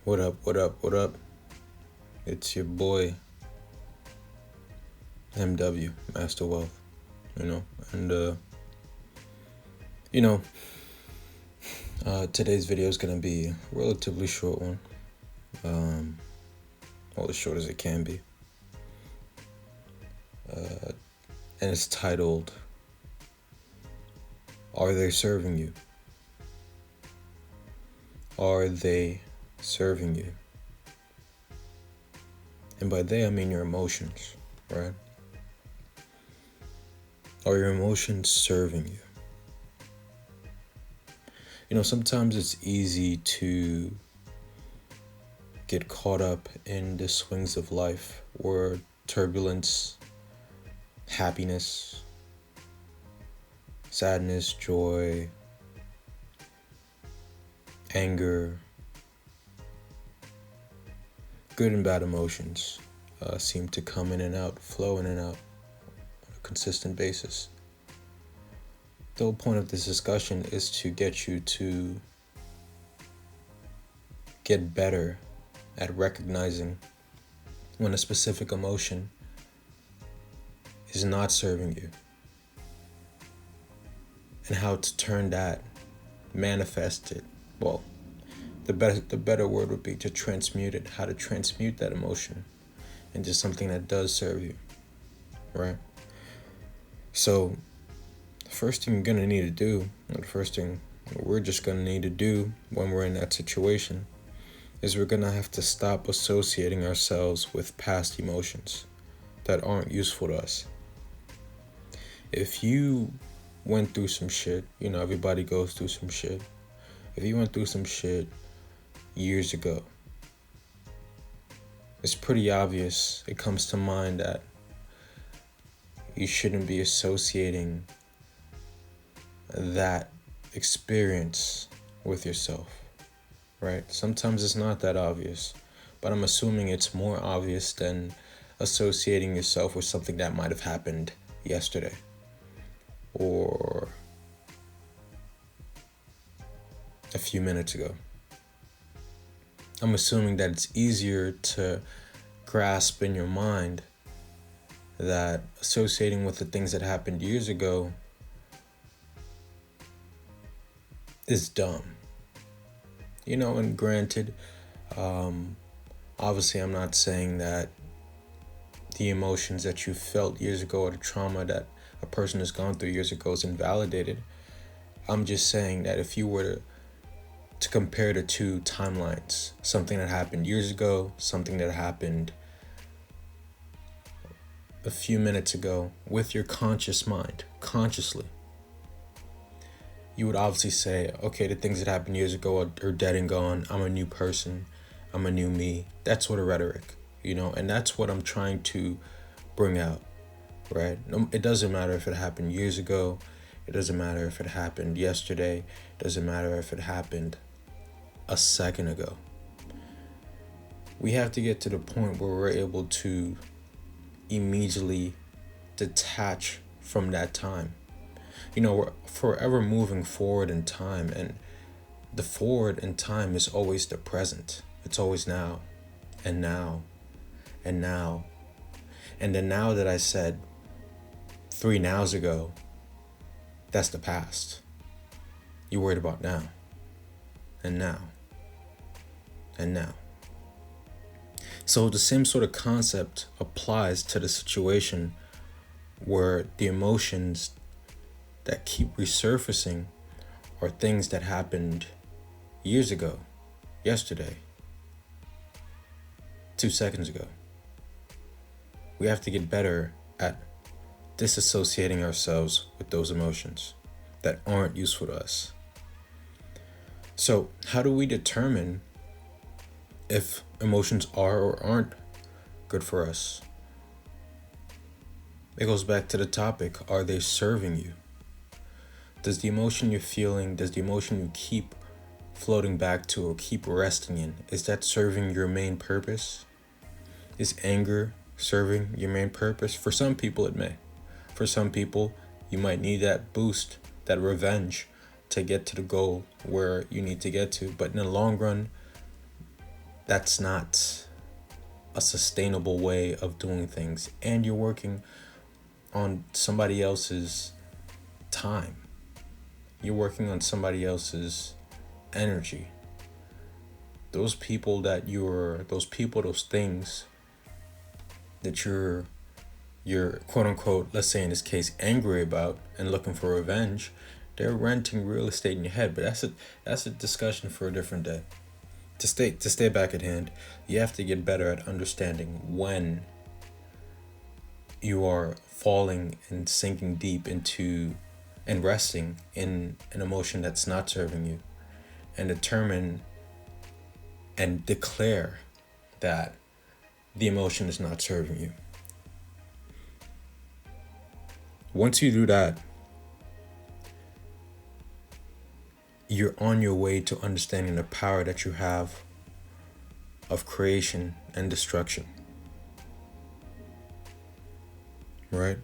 What up, what up, what up? It's your boy, MW, Master Wealth, and, you know, today's video is going to be a relatively short one, well, as short as it can be, and it's titled, Are They Serving You? Are they serving you? And by they, I mean your emotions, right? Are your emotions serving you? Sometimes it's easy to get caught up in the swings of life where turbulence, happiness, sadness, joy, anger, good and bad emotions seem to come in and out, flow in and out on a consistent basis. The whole point of this discussion is to get you to get better at recognizing when a specific emotion is not serving you and how to turn that, manifest it. Well, the better word would be to transmute it, how to transmute that emotion into something that does serve you, right? So the first thing you're going to need to do, or the first thing we're just going to need to do when we're in that situation, is we're going to have to stop associating ourselves with past emotions that aren't useful to us. If you went through some shit, everybody goes through some shit. If you went through some shit years ago, it's pretty obvious, it comes to mind that you shouldn't be associating that experience with yourself, right? Sometimes it's not that obvious, but I'm assuming it's more obvious than associating yourself with something that might have happened yesterday or a few minutes ago. I'm assuming that it's easier to grasp in your mind that associating with the things that happened years ago is dumb. And granted, obviously I'm not saying that the emotions that you felt years ago or the trauma that a person has gone through years ago is invalidated. I'm just saying that if you were to compare the two timelines, something that happened years ago, something that happened a few minutes ago, with your conscious mind, consciously, you would obviously say, okay, the things that happened years ago are dead and gone. I'm a new person. I'm a new me. That sort of rhetoric, and that's what I'm trying to bring out, right? It doesn't matter if it happened years ago. It doesn't matter if it happened yesterday. It doesn't matter if it happened a second ago. We have to get to the point where we're able to immediately detach from that time. We're forever moving forward in time, and the forward in time is always the present. It's always now, and now, and now. And the now that I said 3 nows ago, that's the past. You're worried about now, and now, and now. So the same sort of concept applies to the situation where the emotions that keep resurfacing are things that happened years ago, yesterday, 2 seconds ago. We have to get better at disassociating ourselves with those emotions that aren't useful to us. So how do we determine if emotions are or aren't good for us? It goes back to the topic, are they serving you? Does the emotion you're feeling, does the emotion you keep floating back to or keep resting in, is that serving your main purpose? Is anger serving your main purpose? For some people it may. For some people, you might need that boost, that revenge to get to the goal where you need to get to. But in the long run, that's not a sustainable way of doing things, and you're working on somebody else's time. You're working on somebody else's energy. Those things that you're quote unquote, let's say in this case, angry about and looking for revenge, they're renting real estate in your head. But that's a discussion for a different day. To stay back at hand, you have to get better at understanding when you are falling and sinking deep into and resting in an emotion that's not serving you, and determine and declare that the emotion is not serving you. Once you do that, you're on your way to understanding the power that you have of creation and destruction. Right?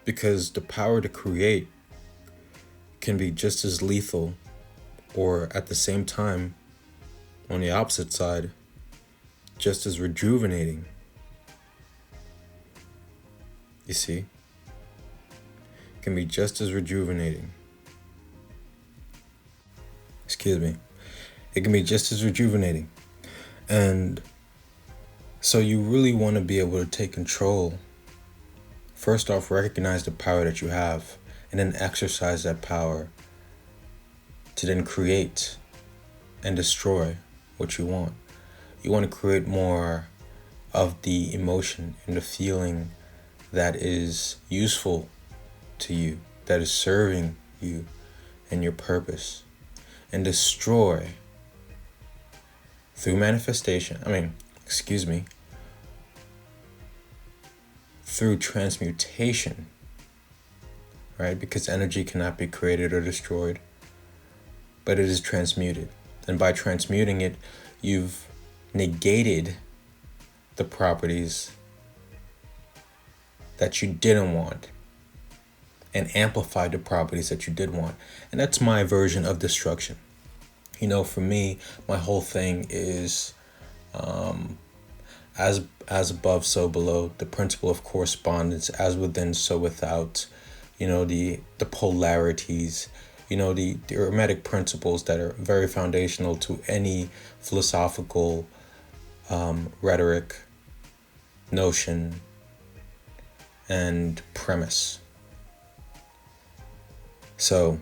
Because the power to create can be just as lethal, or at the same time, on the opposite side, just as rejuvenating. You see? It can be just as rejuvenating. Excuse me. It can be just as rejuvenating. And so you really want to be able to take control. First off, recognize the power that you have, and then exercise that power to then create and destroy what you want. You want to create more of the emotion and the feeling that is useful to you, that is serving you and your purpose, and destroy through through transmutation, right? Because energy cannot be created or destroyed, but it is transmuted. And by transmuting it, you've negated the properties that you didn't want and amplified the properties that you did want. And that's my version of destruction. For me, my whole thing is as above, so below, the principle of correspondence, as within, so without, the polarities, the hermetic principles that are very foundational to any philosophical rhetoric, notion, and premise. So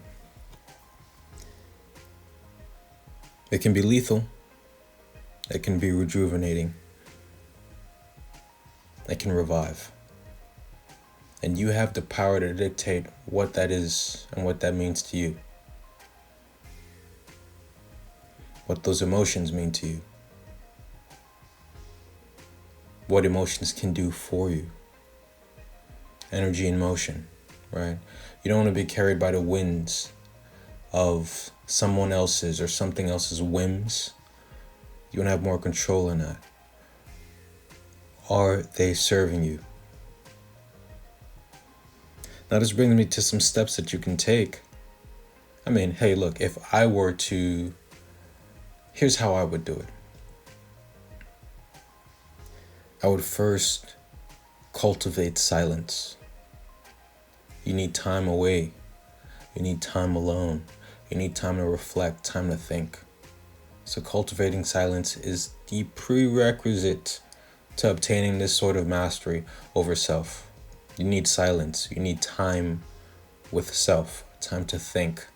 it can be lethal, it can be rejuvenating, it can revive. And you have the power to dictate what that is and what that means to you. What those emotions mean to you. What emotions can do for you. Energy in motion, right? You don't want to be carried by the winds of someone else's or something else's whims. You want to have more control in that. Are they serving you? Now this brings me to some steps that you can take. Hey, look, if I were to, here's how I would do it. I would first cultivate silence. You need time away. You need time alone. You need time to reflect, time to think. So cultivating silence is the prerequisite to obtaining this sort of mastery over self. You need silence. You need time with self, time to think,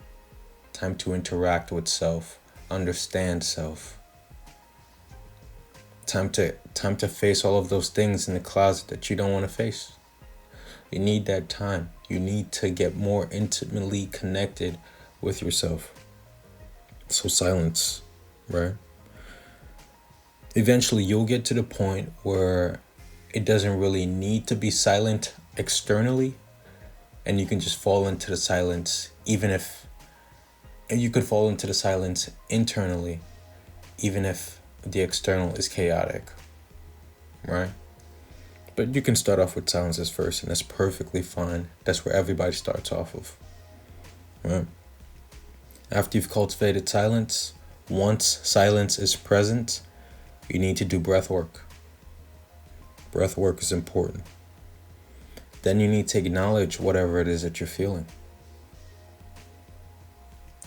time to interact with self, understand self. Time to face all of those things in the closet that you don't want to face. You need that time. You need to get more intimately connected with yourself. So silence, right? Eventually you'll get to the point where it doesn't really need to be silent externally, and you can just fall into the silence, and you could fall into the silence internally, even if the external is chaotic, right? But you can start off with silences first, and that's perfectly fine. That's where everybody starts off of, right? After you've cultivated silence, once silence is present, You need to do breath work. Breath work is important. Then you need to acknowledge whatever it is that you're feeling.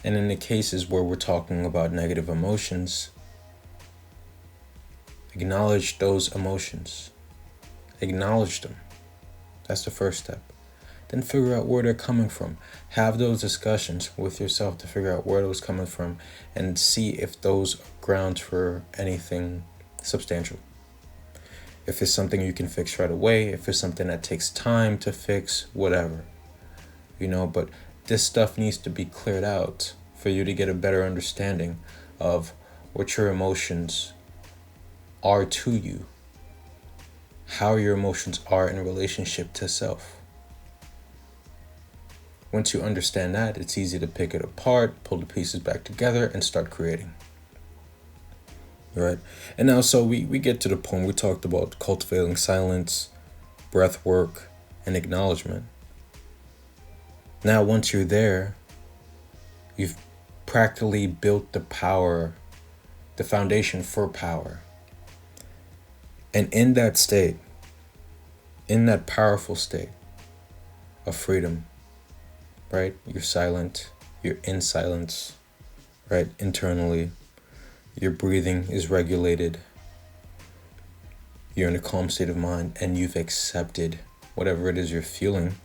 And in the cases where we're talking about negative emotions, acknowledge those emotions. Acknowledge them. That's the first step. Then figure out where they're coming from. Have those discussions with yourself to figure out where those coming from and see if those are grounds for anything substantial. If it's something you can fix right away, if it's something that takes time to fix, whatever. But this stuff needs to be cleared out for you to get a better understanding of what your emotions are to you, how your emotions are in relationship to self. Once you understand that, it's easy to pick it apart, pull the pieces back together, and start creating. Right? And now, so we get to the point, we talked about cultivating silence, breath work, and acknowledgement. Now, once you're there, you've practically built the foundation for power. And in that state, in that powerful state of freedom, right? You're silent, you're in silence, right? Internally, your breathing is regulated, you're in a calm state of mind, and you've accepted whatever it is you're feeling.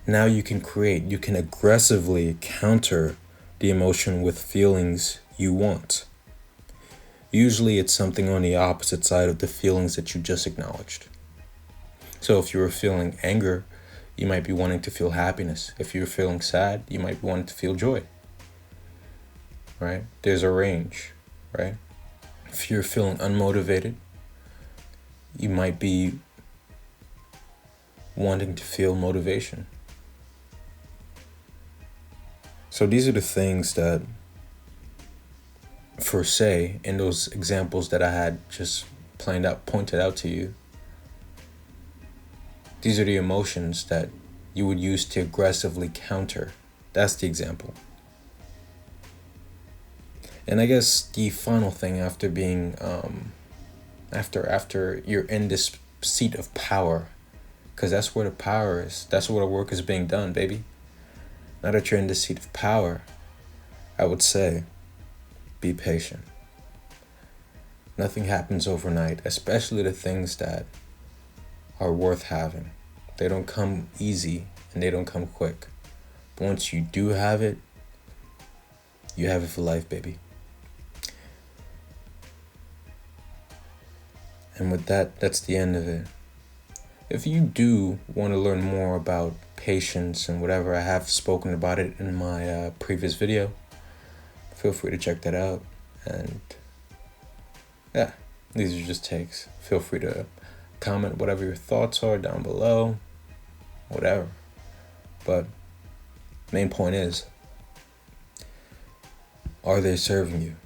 Now you can create, you can aggressively counter the emotion with feelings you want. Usually it's something on the opposite side of the feelings that you just acknowledged. So if you were feeling anger, you might be wanting to feel happiness. If you're feeling sad, you might be wanting to feel joy. Right? There's a range, right? If you're feeling unmotivated, you might be wanting to feel motivation. So these are the things that, for say, in those examples that I had just pointed out to you, these are the emotions that you would use to aggressively counter. That's the example. And I guess the final thing after being, after you're in this seat of power, because that's where the power is. That's where the work is being done, baby. Now that you're in the seat of power, I would say, be patient. Nothing happens overnight, especially the things that are worth having. They don't come easy and they don't come quick. But once you do have it, you have it for life, baby. And with that, that's the end of it. If you do want to learn more about patience and whatever, I have spoken about it in my previous video. Feel free to check that out. And yeah, these are just takes. Feel free to comment whatever your thoughts are down below. Whatever. But main point is, are they serving you?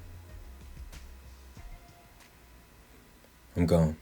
I'm gone.